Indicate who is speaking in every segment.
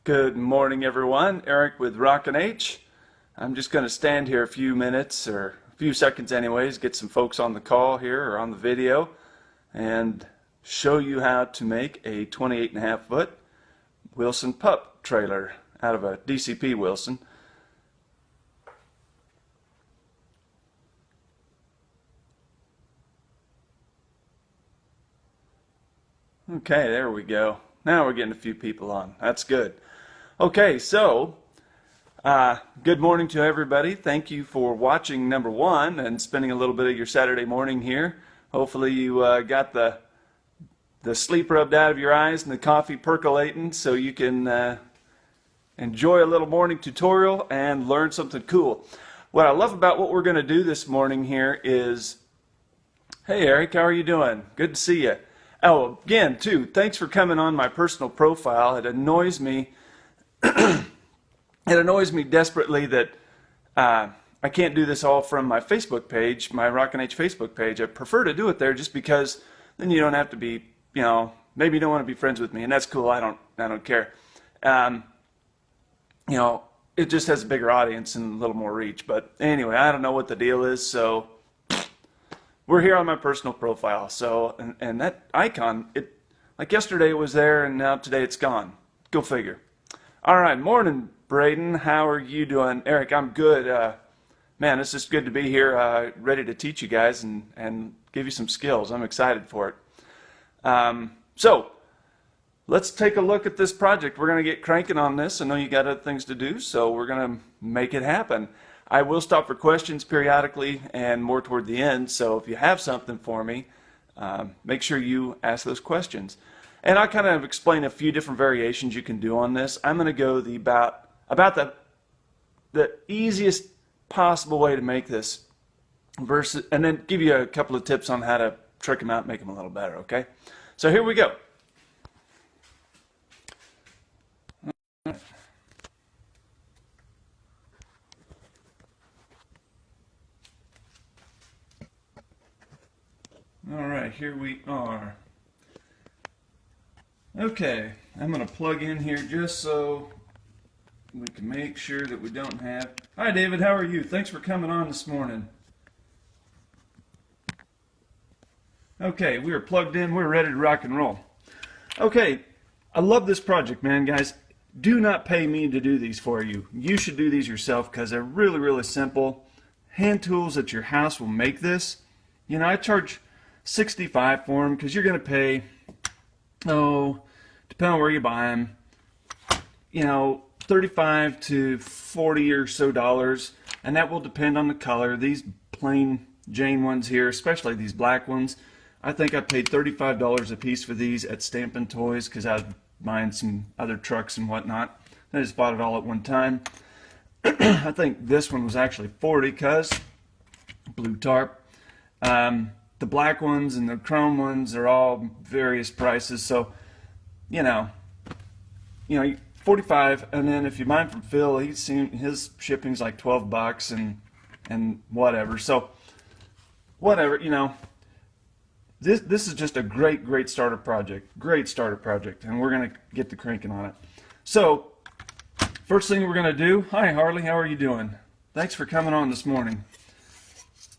Speaker 1: Good morning, everyone. Eric with Rockin' H. I'm just going to stand here a few minutes, or a few seconds anyways, get some folks on the call here or on the video, and show you how to make a 28.5 foot Wilson pup trailer out of a DCP Wilson. Okay, there we go. Now we're getting a few people on. That's good. Okay, so good morning to everybody. Thank you for watching number one and spending a little bit of your Saturday morning here. Hopefully you got the sleep rubbed out of your eyes and the coffee percolating so you can enjoy a little morning tutorial and learn something cool. What I love about what we're going to do this morning here is, hey Eric, how are you doing? Good to see you. Oh, again, too, thanks for coming on my personal profile. It annoys me. It annoys me desperately that I can't do this all from my Facebook page, my Rockin' H Facebook page. I prefer to do it there just because then you don't have to be, maybe you don't want to be friends with me, and that's cool. I don't care. It just has a bigger audience and a little more reach. But anyway, I don't know what the deal is, so we're here on my personal profile. So, and that icon, like yesterday it was there, and now today it's gone. Go figure. All right, morning, Braden. How are you doing? Eric, I'm good. Man, it's just good to be here, ready to teach you guys and give you some skills. I'm excited for it. So, let's take a look at this project. We're going to get cranking on this. I know you got other things to do, so we're going to make it happen. I will stop for questions periodically and more toward the end, so if you have something for me, make sure you ask those questions. And I'll kind of explain a few different variations you can do on this. I'm going to go about the easiest possible way to make this, and then give you a couple of tips on how to trick them out and make them a little better, okay? So here we go. All right, here we are. Okay, I'm going to plug in here just so we can make sure that we don't have... Hi David, how are you? Thanks for coming on this morning. Okay, we are plugged in. We're ready to rock and roll. Okay, I love this project, man, guys. Do not pay me to do these for you. You should do these yourself because they're really, really simple. Hand tools at your house will make this. I charge $65 for them because you're going to pay, depending on where you buy them, $35 to $40 or so dollars, and that will depend on the color. These plain Jane ones here, especially these black ones, I think I paid $35 a piece for these at Stampin' Toys because I was buying some other trucks and whatnot. I just bought it all at one time. I think this one was actually $40 because blue tarp. The black ones and the chrome ones are all various prices, so 45, and then if you buy them from Phil, his shipping's like $12 and whatever. So whatever, this is just a great starter project, and we're gonna get to cranking on it. So first thing we're gonna do. Hi Harley, how are you doing? Thanks for coming on this morning.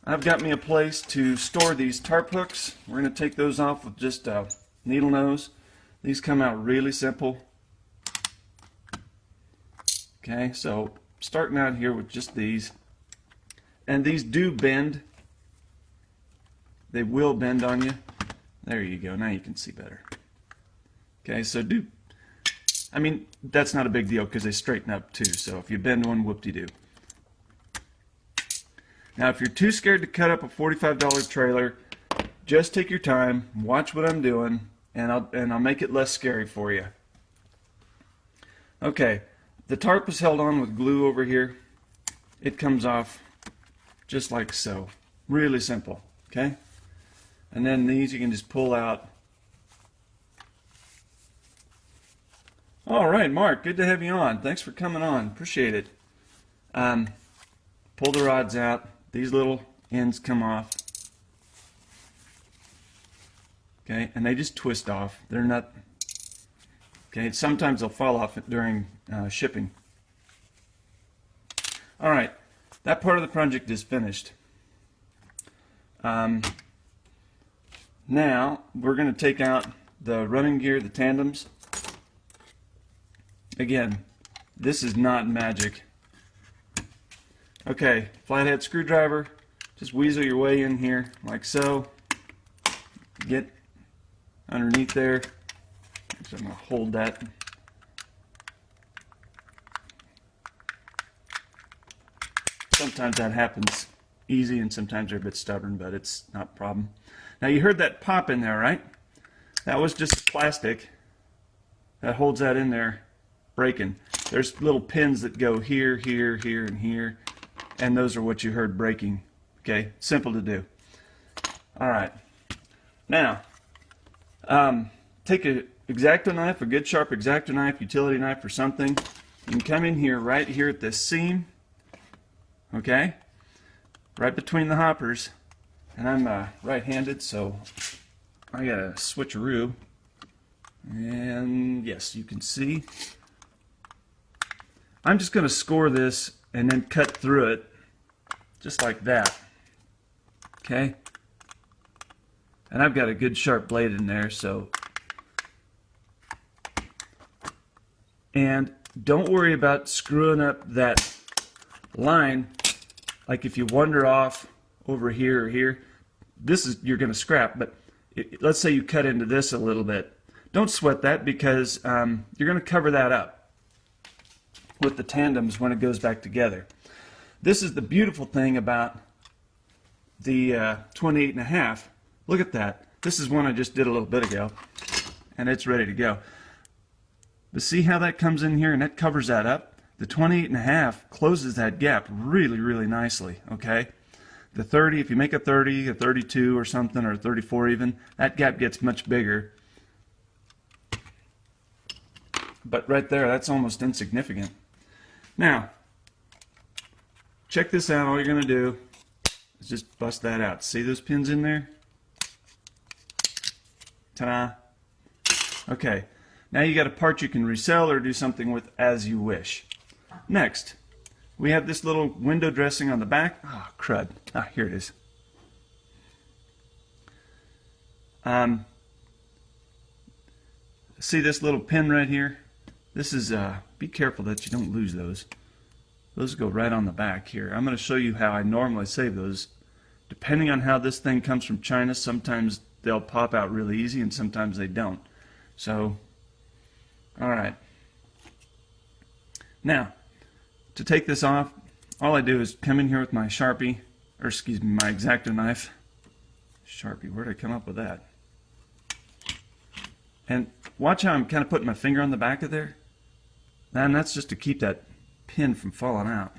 Speaker 1: I've got me a place to store these tarp hooks. We're going to take those off with just a needle nose. These come out really simple. Okay, so starting out here with just these. And these do bend. They will bend on you. There you go. Now you can see better. Okay, so that's not a big deal because they straighten up too. So if you bend one, whoop-de-doo. Now, if you're too scared to cut up a $45 trailer, just take your time, watch what I'm doing, and I'll make it less scary for you. Okay, the tarp is held on with glue over here. It comes off just like so. Really simple, okay? And then these you can just pull out. All right, Mark, good to have you on. Thanks for coming on. Appreciate it. Pull the rods out. These little ends come off. Okay, and they just twist off. They're not... Okay, sometimes they'll fall off during shipping. All right, that part of the project is finished. Now we're going to take out the running gear, the tandems. Again, this is not magic. Okay, flathead screwdriver, just weasel your way in here like so. Get underneath there. So I'm going to hold that. Sometimes that happens easy and sometimes they're a bit stubborn, but it's not a problem. Now you heard that pop in there, right? That was just plastic that holds that in there breaking. There's little pins that go here, here, here, and here, and those are what you heard breaking. Okay, simple to do. All right. Now, take a X-Acto knife, a good sharp X-Acto knife, utility knife or something. You can come in here, right here at this seam, okay, right between the hoppers. And I'm right-handed, so I got a switcheroo. And yes, you can see. I'm just going to score this and then cut through it, just like that. Okay? And I've got a good sharp blade in there, so. And don't worry about screwing up that line. Like if you wander off over here or here, this is, you're going to scrap, but let's say you cut into this a little bit. Don't sweat that, because you're going to cover that up with the tandems when it goes back together. This is the beautiful thing about the 28.5. Look at that. This is one I just did a little bit ago, and it's ready to go. But see how that comes in here and that covers that up? The 28.5 closes that gap really, really nicely, okay? The 30, if you make a 30, a 32 or something, or a 34 even, that gap gets much bigger. But right there, that's almost insignificant. Now, check this out. All you're going to do is just bust that out. See those pins in there? Ta-da! Okay, now you got a part you can resell or do something with as you wish. Next, we have this little window dressing on the back. Oh, crud. Ah, here it is. See this little pin right here? This is, be careful that you don't lose those. Those go right on the back here. I'm going to show you how I normally save those. Depending on how this thing comes from China, sometimes they'll pop out really easy and sometimes they don't. So, alright. Now, to take this off, all I do is come in here with my Sharpie, or excuse me, my X-Acto knife. Sharpie, where did I come up with that? And watch how I'm kind of putting my finger on the back of there. And that's just to keep that pin from falling out.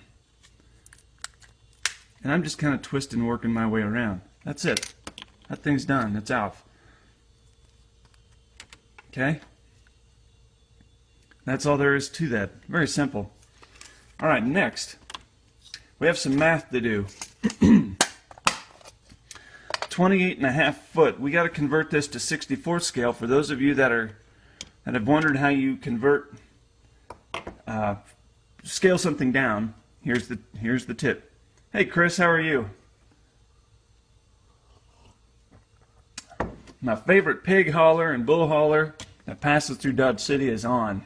Speaker 1: And I'm just kind of twisting, working my way around. That's it. That thing's done. It's out. Okay? That's all there is to that. Very simple. Alright, next, we have some math to do. 28.5 foot. We got to convert this to 64 scale. For those of you that have wondered how you convert, scale something down, here's the tip. Hey Chris, how are you? My favorite pig hauler and bull hauler that passes through Dodge City is on.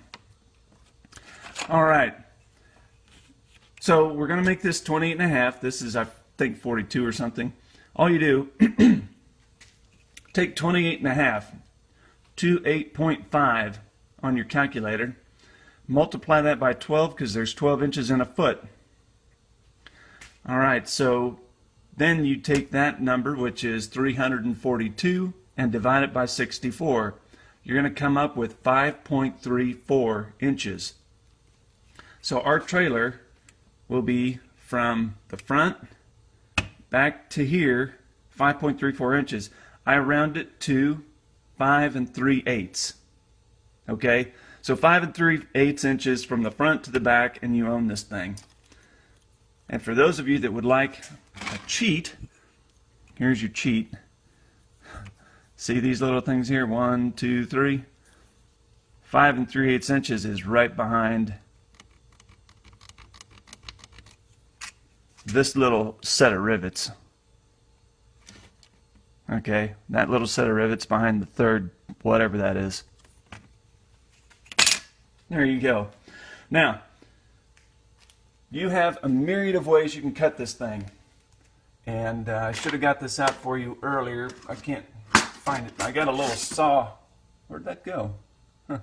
Speaker 1: Alright, so we're going to make this 28.5. This is, I think, 42 or something. All you do, take 28.5 to 8.5 on your calculator, multiply that by 12 because there's 12 inches in a foot. Alright, so then you take that number, which is 342, and divide it by 64. You're going to come up with 5.34 inches. So our trailer will be from the front back to here, 5.34 inches. I round it to 5 3/8. Okay, so 5 3/8 inches from the front to the back, and you own this thing. And for those of you that would like a cheat, here's your cheat. See these little things here? 1, 2, 3. 5 3/8 inches is right behind this little set of rivets. Okay, that little set of rivets behind the third, whatever that is. There you go. Now, you have a myriad of ways you can cut this thing. And I should have got this out for you earlier. I can't find it. I got a little saw. Where'd that go? Huh.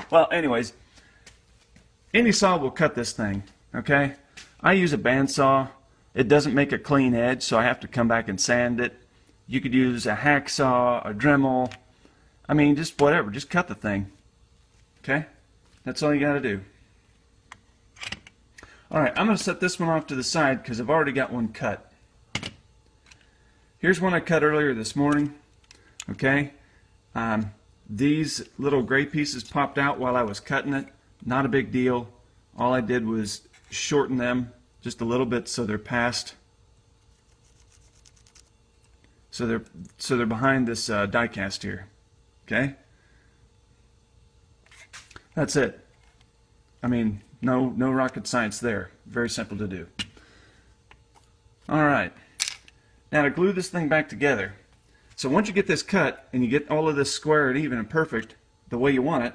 Speaker 1: Well, anyways, any saw will cut this thing, okay? I use a bandsaw. It doesn't make a clean edge, so I have to come back and sand it. You could use a hacksaw, a Dremel. I mean, just whatever. Just cut the thing, okay? That's all you got to do. Alright, I'm going to set this one off to the side because I've already got one cut. Here's one I cut earlier this morning. Okay, these little gray pieces popped out while I was cutting it. Not a big deal. All I did was shorten them just a little bit so they're past. So they're behind this die cast here. Okay, that's it. I mean, no rocket science there. Very simple to do. Alright. Now to glue this thing back together. So once you get this cut and you get all of this square and even and perfect the way you want it,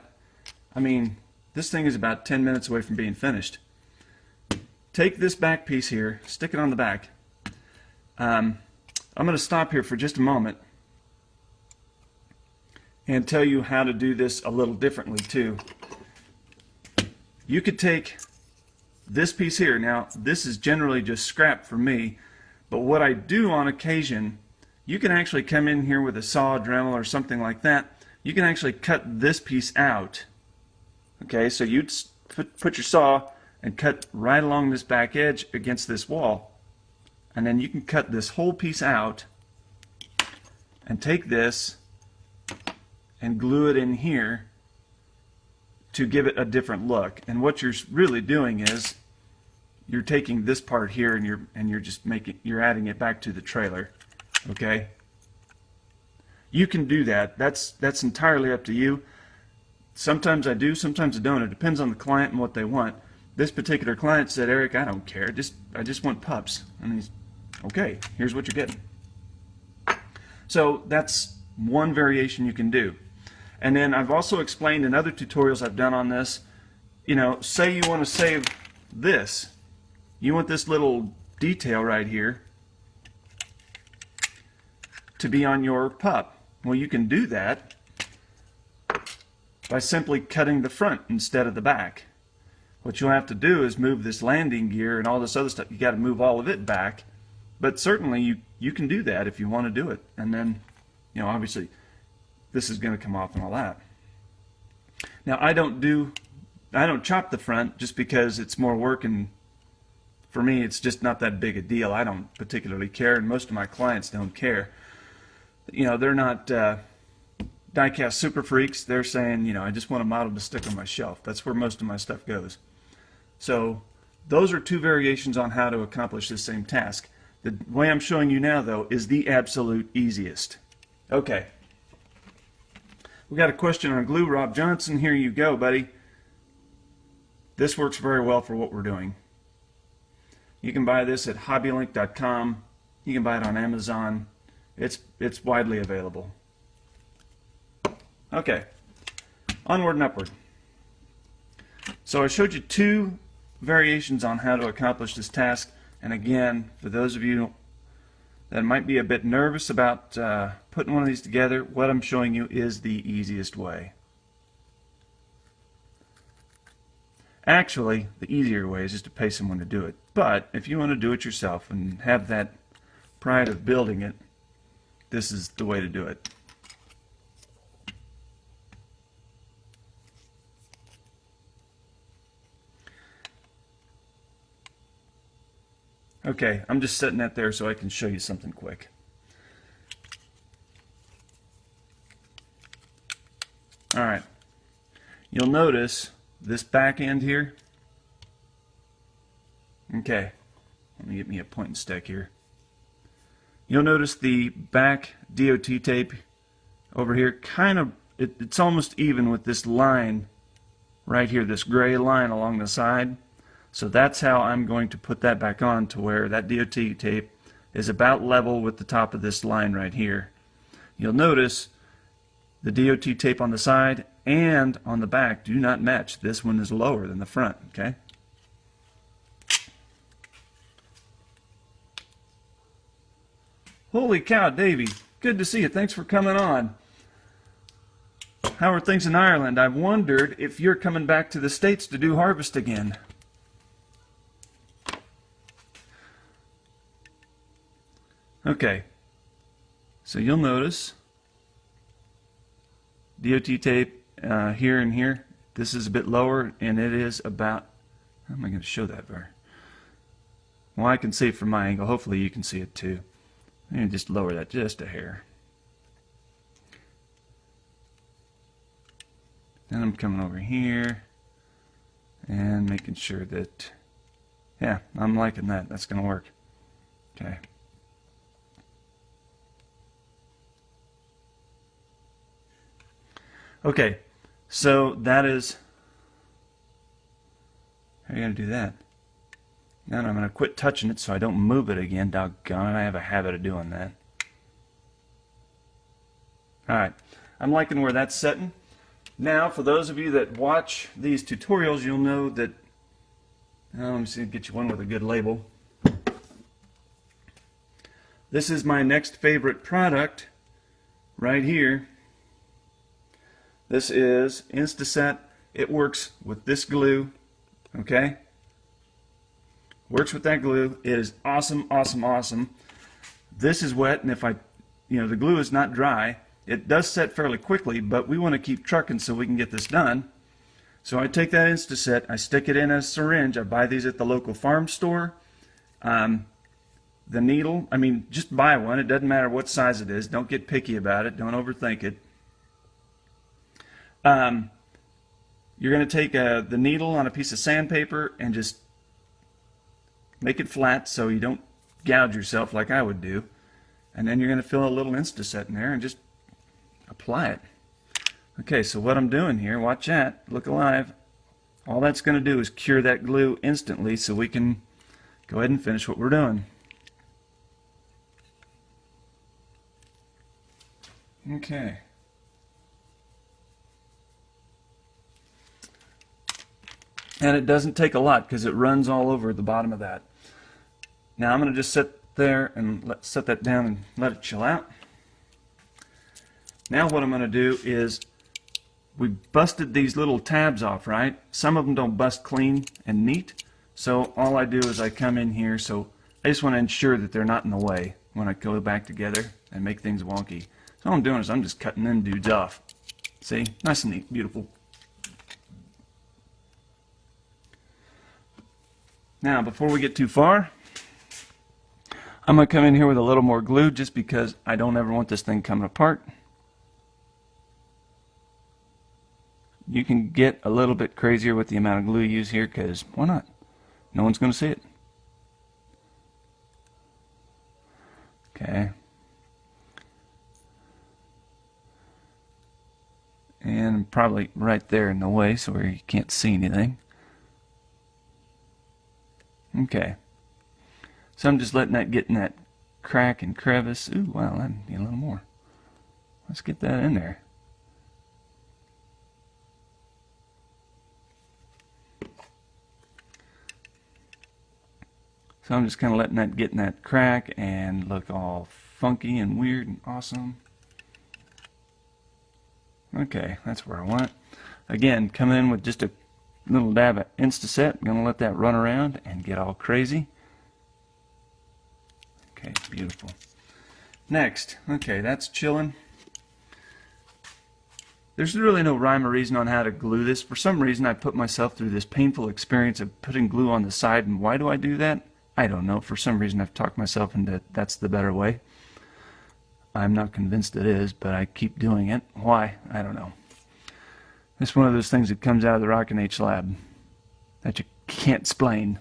Speaker 1: I mean, this thing is about 10 minutes away from being finished. Take this back piece here, stick it on the back. I'm going to stop here for just a moment and tell you how to do this a little differently too. You could take this piece here. Now, this is generally just scrap for me, but what I do on occasion, you can actually come in here with a saw, Dremel, or something like that. You can actually cut this piece out. Okay, so you'd put your saw and cut right along this back edge against this wall, and then you can cut this whole piece out and take this and glue it in here to give it a different look. And what you're really doing is you're taking this part here and you're adding it back to the trailer. Okay? You can do that. That's entirely up to you. Sometimes I do, sometimes I don't. It depends on the client and what they want. This particular client said, "Eric, I don't care. I just want pups." And he's, "Okay, here's what you're getting." So that's one variation you can do. And then I've also explained in other tutorials I've done on this, you know, say you want to save this. You want this little detail right here to be on your pup. Well, you can do that by simply cutting the front instead of the back. What you'll have to do is move this landing gear and all this other stuff. You got to move all of it back. But certainly you can do that if you want to do it. And then, you know, obviously this is going to come off and all that. Now I don't chop the front just because it's more work, and for me it's just not that big a deal. I don't particularly care, and most of my clients don't care. You know, they're not die-cast super freaks. They're saying, you know, I just want a model to stick on my shelf. That's where most of my stuff goes. So those are two variations on how to accomplish this same task. The way I'm showing you now, though, is the absolute easiest. Okay. We got a question on glue. Rob Johnson, here you go, buddy. This works very well for what we're doing. You can buy this at hobbylink.com. You can buy it on Amazon. It's widely available. Okay, onward and upward. So I showed you two variations on how to accomplish this task. And again, for those of you that might be a bit nervous about putting one of these together, what I'm showing you is the easiest way. Actually, the easier way is just to pay someone to do it. But if you want to do it yourself and have that pride of building it, this is the way to do it. Okay, I'm just setting that there so I can show you something quick. Alright, you'll notice this back end here. Okay, let me get me a pointing stick here. You'll notice the back DOT tape over here kind of it's almost even with this line right here, this gray line along the side. So that's how I'm going to put that back on, to where that DOT tape is about level with the top of this line right here. You'll notice the DOT tape on the side and on the back do not match. This one is lower than the front, okay? Holy cow, Davey. Good to see you. Thanks for coming on. How are things in Ireland? I've wondered if you're coming back to the States to do harvest again. Okay. So you'll notice DOT tape here and here. This is a bit lower, and it is about, how am I going to show that there? Well, I can see it from my angle. Hopefully you can see it too. Let me just lower that just a hair. Then I'm coming over here and making sure that, yeah, I'm liking that. That's going to work. Okay. Okay, so that is, how are you going to do that? Now I'm going to quit touching it so I don't move it again. Doggone it, I have a habit of doing that. Alright, I'm liking where that's setting. Now, for those of you that watch these tutorials, you'll know that, let me see, get you one with a good label. This is my next favorite product right here. This is Instaset. It works with this glue, okay? Works with that glue. It is awesome, awesome, awesome. This is wet, and if the glue is not dry, it does set fairly quickly, but we want to keep trucking so we can get this done. So I take that Instaset, I stick it in a syringe. I buy these at the local farm store. The needle, just buy one. It doesn't matter what size it is. Don't get picky about it. Don't overthink it. You're going to take the needle on a piece of sandpaper and just make it flat so you don't gouge yourself like I would do. And then you're going to fill a little Instaset in there and just apply it. Okay, so what I'm doing here, watch that, look alive. All that's going to do is cure that glue instantly so we can go ahead and finish what we're doing. Okay. And it doesn't take a lot because it runs all over the bottom of that. Now I'm going to just sit there and set that down and let it chill out. Now what I'm going to do is, we busted these little tabs off, right? Some of them don't bust clean and neat. So all I do is I come in here, so I just want to ensure that they're not in the way when I go back together and make things wonky. So all I'm doing is I'm just cutting them dudes off. See? Nice and neat. Beautiful. Now, before we get too far, I'm going to come in here with a little more glue just because I don't ever want this thing coming apart. You can get a little bit crazier with the amount of glue you use here, because why not? No one's going to see it. Okay. And probably right there in the way so where you can't see anything. Okay. So I'm just letting that get in that crack and crevice. Ooh, wow, I need a little more. Let's get that in there. So I'm just kind of letting that get in that crack and look all funky and weird and awesome. Okay, that's where I want it. Again, coming in with just a little dab of Instaset. I'm going to let that run around and get all crazy. Okay, beautiful. Next, okay, that's chilling. There's really no rhyme or reason on how to glue this. For some reason, I put myself through this painful experience of putting glue on the side, and why do I do that? I don't know. For some reason, I've talked myself into that's the better way. I'm not convinced it is, but I keep doing it. Why? I don't know. It's one of those things that comes out of the Rockin' H lab that you can't explain.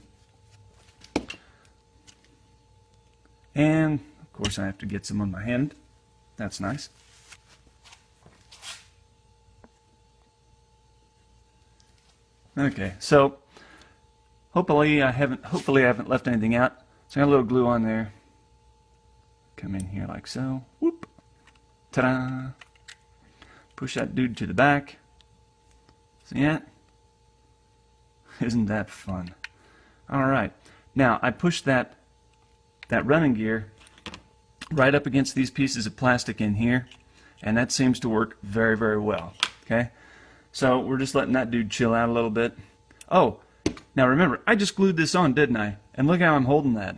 Speaker 1: And, of course, I have to get some on my hand. That's nice. Okay, so hopefully I haven't left anything out. So I got a little glue on there. Come in here like so. Whoop. Ta-da. Push that dude to the back. See that? Isn't that fun? Alright. Now I pushed that running gear right up against these pieces of plastic in here, and that seems to work very, very well. Okay? So we're just letting that dude chill out a little bit. Oh, now remember, I just glued this on, didn't I? And look how I'm holding that.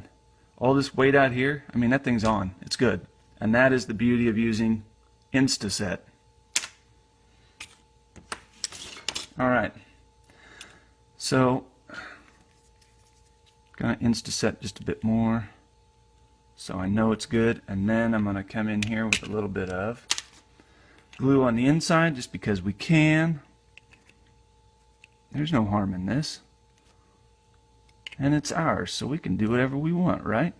Speaker 1: All this weight out here, I mean, that thing's on. It's good. And that is the beauty of using Instaset. Alright. So, gonna Instaset just a bit more so I know it's good. And then I'm gonna come in here with a little bit of glue on the inside just because we can. There's no harm in this. And it's ours, so we can do whatever we want, right?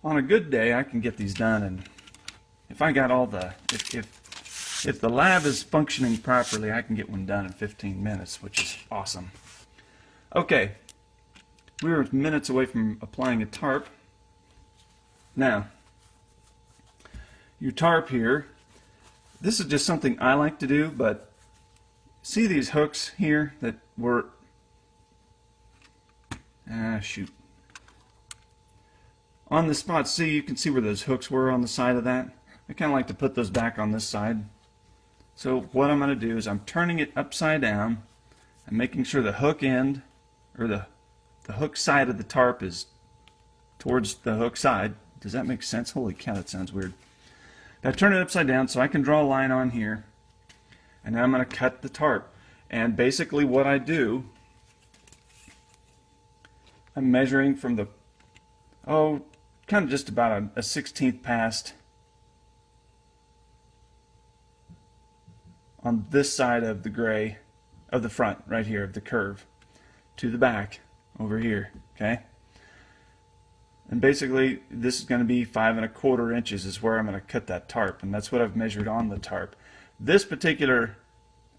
Speaker 1: On a good day, I can get these done, and if I got all the, if the lab is functioning properly, I can get one done in 15 minutes, which is awesome. Okay, we're minutes away from applying a tarp. Now, your tarp here, this is just something I like to do, but see these hooks here that were, shoot. On the spot C, you can see where those hooks were on the side of that. I kind of like to put those back on this side. So what I'm going to do is I'm turning it upside down and making sure the hook end, or the hook side of the tarp is towards the hook side. Does that make sense? Holy cow, that sounds weird. Now turn it upside down so I can draw a line on here, and then I'm going to cut the tarp. And basically what I do, I'm measuring from the, kind of just about a 16th past on this side of the gray, of the front, right here, of the curve, to the back, over here, okay? And basically, this is going to be 5 1/4 inches is where I'm going to cut that tarp, and that's what I've measured on the tarp. This particular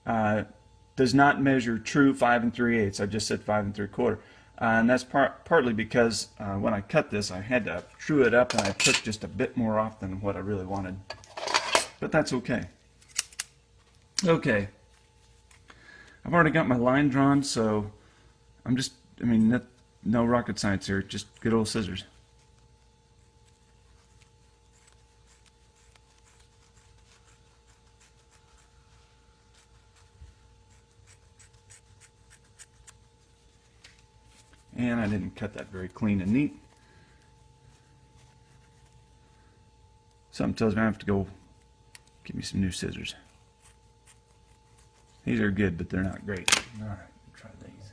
Speaker 1: does not measure true 5 3/8. I just said 5 3/4. And that's partly because when I cut this, I had to true it up, and I took just a bit more off than what I really wanted. But that's okay. Okay. I've already got my line drawn, so I'm just, no rocket science here, just good old scissors. And I didn't cut that very clean and neat. Something tells me I have to go get me some new scissors. These are good, but they're not great. Alright, try these.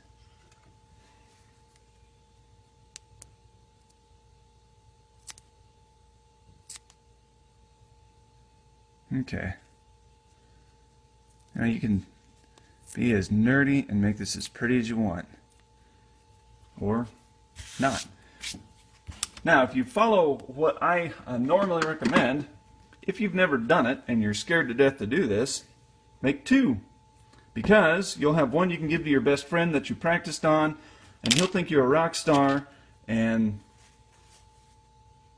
Speaker 1: Okay. Now you can be as nerdy and make this as pretty as you want. Or not. Now, if you follow what I normally recommend, if you've never done it and you're scared to death to do this, make 2. Because you'll have one you can give to your best friend that you practiced on, and he'll think you're a rock star, and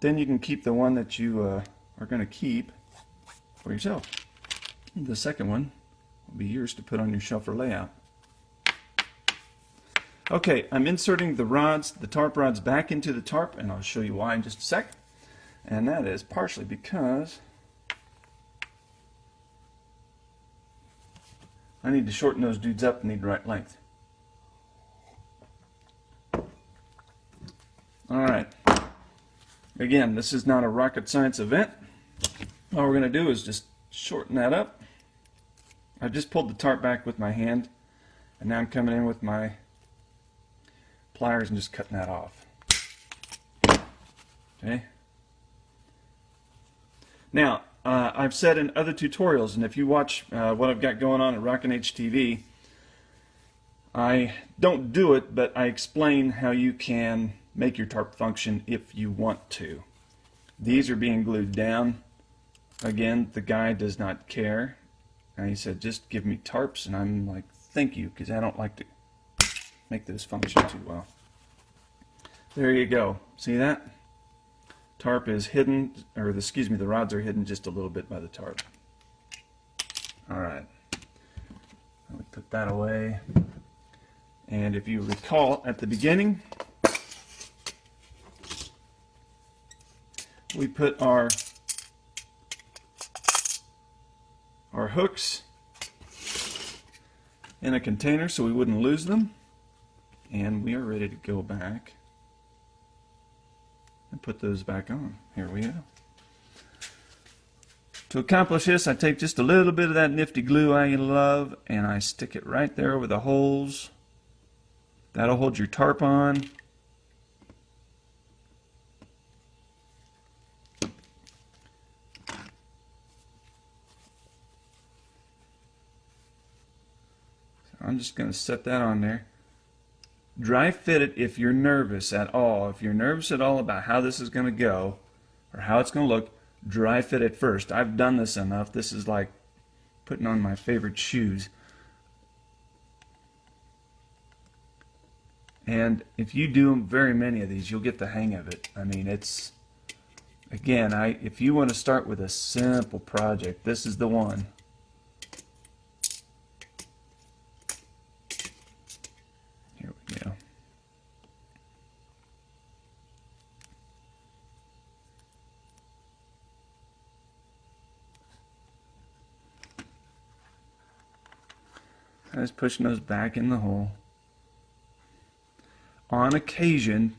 Speaker 1: then you can keep the one that you are going to keep for yourself. The second one will be yours to put on your shelf or layout. Okay, I'm inserting the rods, the tarp rods, back into the tarp, and I'll show you why in just a sec. And that is partially because I need to shorten those dudes up and need the right length. Alright. Again, this is not a rocket science event. All we're going to do is just shorten that up. I just pulled the tarp back with my hand, and now I'm coming in with my pliers and just cutting that off. Okay. Now, I've said in other tutorials, and if you watch what I've got going on at Rockin' H TV, I don't do it, but I explain how you can make your tarp function if you want to. These are being glued down again, the guy does not care. And he said, just give me tarps, and I'm like, thank you, because I don't like to make those function too well. There you go. See that? Tarp is hidden, or excuse me, the rods are hidden just a little bit by the tarp. Alright. Let me put that away. And if you recall at the beginning, we put our hooks in a container so we wouldn't lose them. And we are ready to go back and put those back on. Here we go. To accomplish this, I take just a little bit of that nifty glue I love and I stick it right there over the holes. That'll hold your tarp on. I'm just going to set that on there. Dry fit it if you're nervous at all. If you're nervous at all about how this is going to go or how it's going to look, dry fit it first. I've done this enough. This is like putting on my favorite shoes. And if you do very many of these, you'll get the hang of it. I mean, it's, again, if you want to start with a simple project, this is the one. Yeah. I was pushing those back in the hole. On occasion,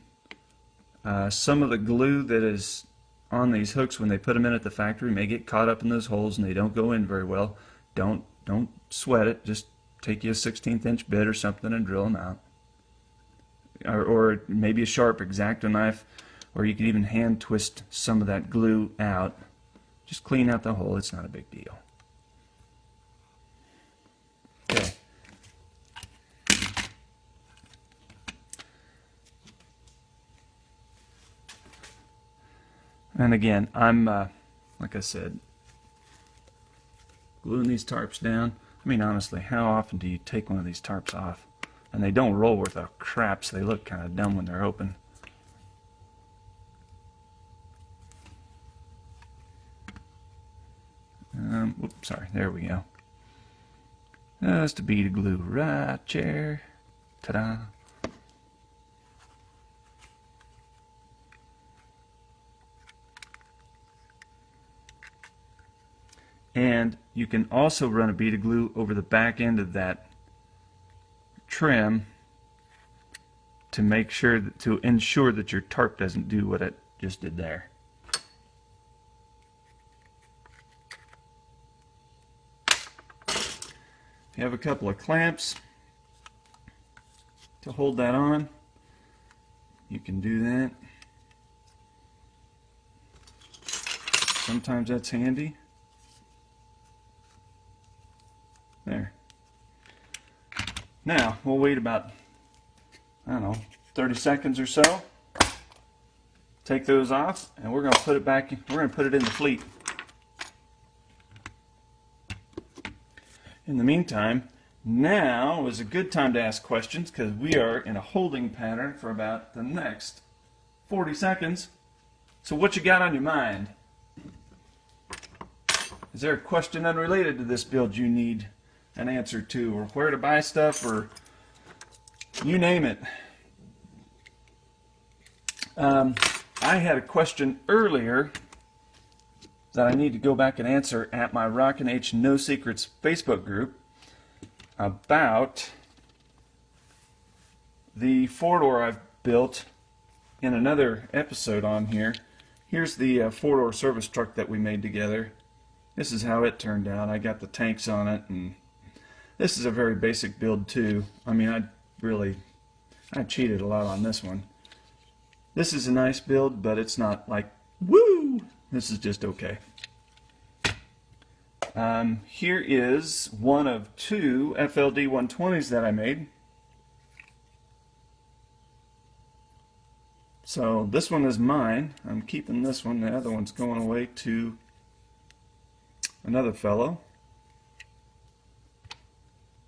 Speaker 1: some of the glue that is on these hooks when they put them in at the factory may get caught up in those holes and they don't go in very well. Don't sweat it. Just take you a 1/16 inch bit or something and drill them out. Or maybe a sharp X-Acto knife, or you could even hand twist some of that glue out. Just clean out the hole. It's not a big deal. Okay. And again, I'm, like I said, gluing these tarps down. I mean, honestly, how often do you take one of these tarps off? And they don't roll worth a crap, so they look kind of dumb when they're open. Oops, sorry, there we go. Just a bead of glue right there. Ta-da. And you can also run a bead of glue over the back end of that trim to make sure that, to ensure that your tarp doesn't do what it just did there. If you have a couple of clamps to hold that on, you can do that. Sometimes that's handy. There. Now, we'll wait about, I don't know, 30 seconds or so. Take those off, and we're going to put it back, we're going to put it in the fleet. In the meantime, now is a good time to ask questions because we are in a holding pattern for about the next 40 seconds. So what you got on your mind? Is there a question unrelated to this build you need an answer to, or where to buy stuff, or you name it? I had a question earlier that I need to go back and answer at my Rockin' H No Secrets Facebook group about the four-door I've built in another episode on here. Here's the four-door service truck that we made together. This is how it turned out. I got the tanks on it, and this is a very basic build too. I mean, I cheated a lot on this one. This is a nice build, but it's not like, woo! This is just okay. Here is one of two FLD 120s that I made. So this one is mine. I'm keeping this one. The other one's going away to another fellow.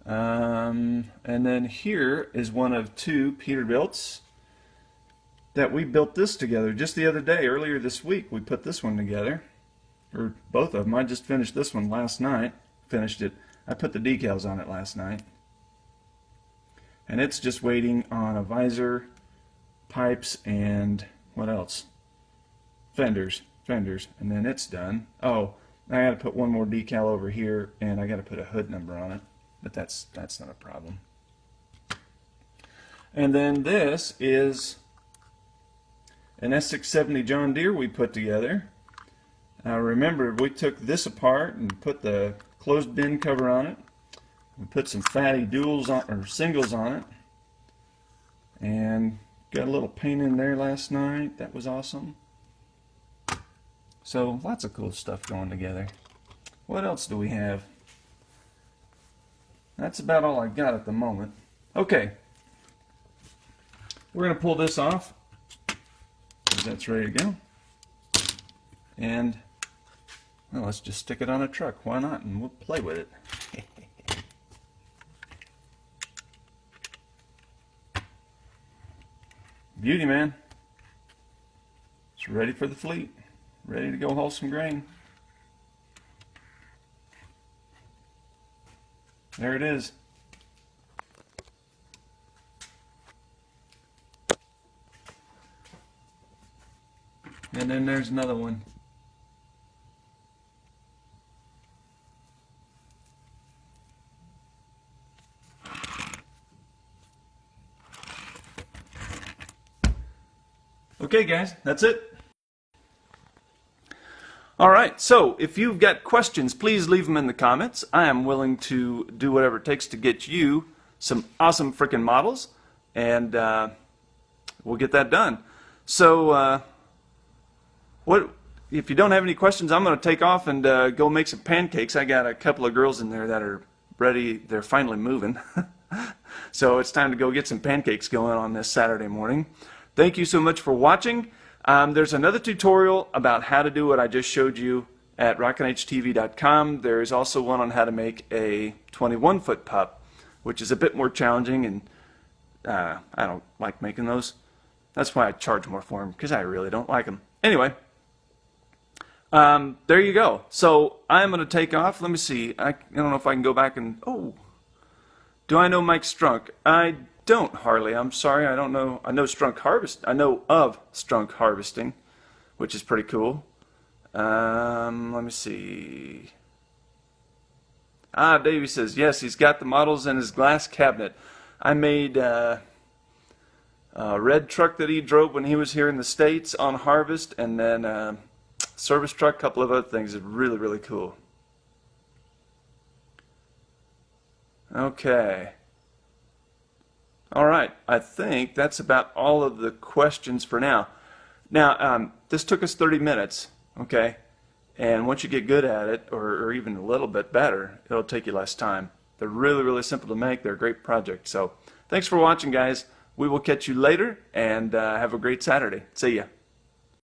Speaker 1: And then here is one of two Peterbilts that we built this together just the other day. Earlier this week we put this one together, or both of them. I just finished this one last night. Finished it. I put the decals on it last night. And it's just waiting on a visor, pipes, and what else? Fenders, and then it's done. Oh, I got to put one more decal over here, and I got to put a hood number on it, but that's not a problem. And then this is an S670 John Deere we put together. Remember, we took this apart and put the closed bin cover on it. We put some fatty duals on, or singles on it, and got a little paint in there last night. That was awesome. So lots of cool stuff going together. What else do we have? That's about all I've got at the moment. Okay, we're going to pull this off, because that's ready to go. And well, let's just stick it on a truck. Why not? And we'll play with it. Beauty, man. It's ready for the fleet. Ready to go haul some grain. There it is. And then there's another one. Okay guys, that's it. Alright, so if you've got questions, please leave them in the comments. I am willing to do whatever it takes to get you some awesome freaking models, and we'll get that done. So what if you don't have any questions, I'm going to take off and go make some pancakes. I got a couple of girls in there that are ready. They're finally moving. So it's time to go get some pancakes going on this Saturday morning. Thank you so much for watching. There's another tutorial about how to do what I just showed you at rockinhtv.com. There's also one on how to make a 21-foot pup, which is a bit more challenging, and I don't like making those. That's why I charge more for them, because I really don't like them. Anyway, there you go. So I'm going to take off. Let me see. I don't know if I can go back and... Oh, do I know Mike Strunk? I don't, Harley. I'm sorry. I don't know. I know Strunk Harvest. I know of Strunk Harvesting, which is pretty cool. Let me see. Davey says yes. He's got the models in his glass cabinet. I made a red truck that he drove when he was here in the States on Harvest, and then a service truck, a couple of other things. It's really, really cool. Okay. Alright, I think that's about all of the questions for now. Now, this took us 30 minutes, okay? And once you get good at it, or even a little bit better, it'll take you less time. They're really, really simple to make. They're a great project. So, thanks for watching, guys. We will catch you later, and have a great Saturday. See ya.